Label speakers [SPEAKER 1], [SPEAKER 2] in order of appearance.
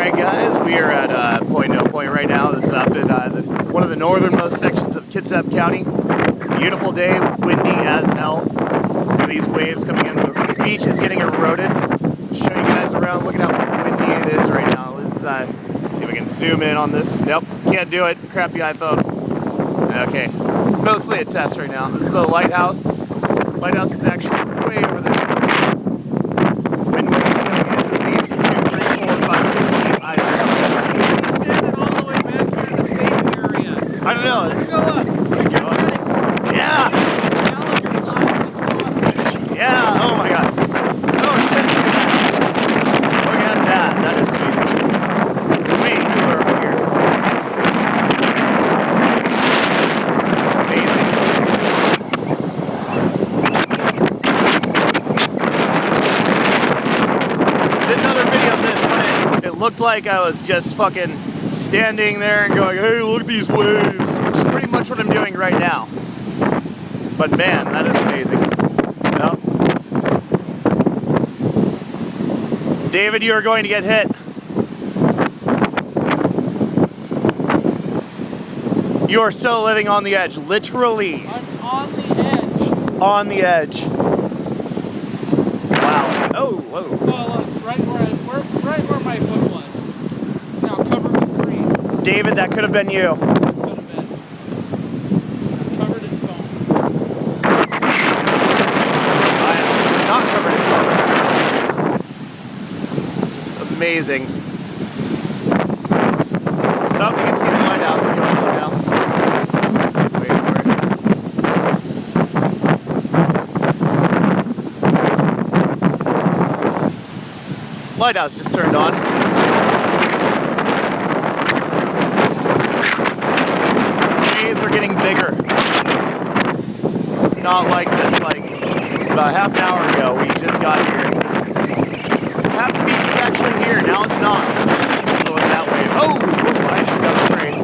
[SPEAKER 1] Alright guys, we are at NoPoint right now. This is up in one of the northernmost sections of Kitsap County. Beautiful day, windy as hell. Look at these waves coming in. The beach is getting eroded. Show you guys around. Look at how windy it is right now. Let's see if we can zoom in on this. Nope, can't do it. Crappy iPhone. Okay, mostly a test right now. This is a lighthouse. Lighthouse is actually way over there. Wind waves coming in at least 2, 3, 4, 5, 6 feet. I don't know.
[SPEAKER 2] You're standing all the way back here in the safe area.
[SPEAKER 1] I don't know.
[SPEAKER 2] Let's go up.
[SPEAKER 1] Let's go up. Yeah!
[SPEAKER 2] Let's go up.
[SPEAKER 1] Yeah! Oh my god. Oh shit! Look at that. That is amazing. It's way cooler over here. Amazing. Did another video of this, but it looked like I was just fucking standing there and going, hey, look at these waves, which is pretty much what I'm doing right now. But man, that is amazing. Yep. David, you are going to get hit. You are still living on the edge, literally.
[SPEAKER 2] I'm on the edge.
[SPEAKER 1] On the edge. Wow. Oh, whoa.
[SPEAKER 2] Oh, look, right where my foot was. It's now covered with green.
[SPEAKER 1] David, that could have been you.
[SPEAKER 2] Could have been. I'm covered in foam.
[SPEAKER 1] I am not covered in foam. Just amazing. Oh, we can see the lighthouse going on now. Wait for it. Lighthouse just turned on. These waves are getting bigger. This is not like this, like about half an hour ago we just got here. Half the beach is actually here, now it's not. Look at that wave. Oh, I just got sprayed.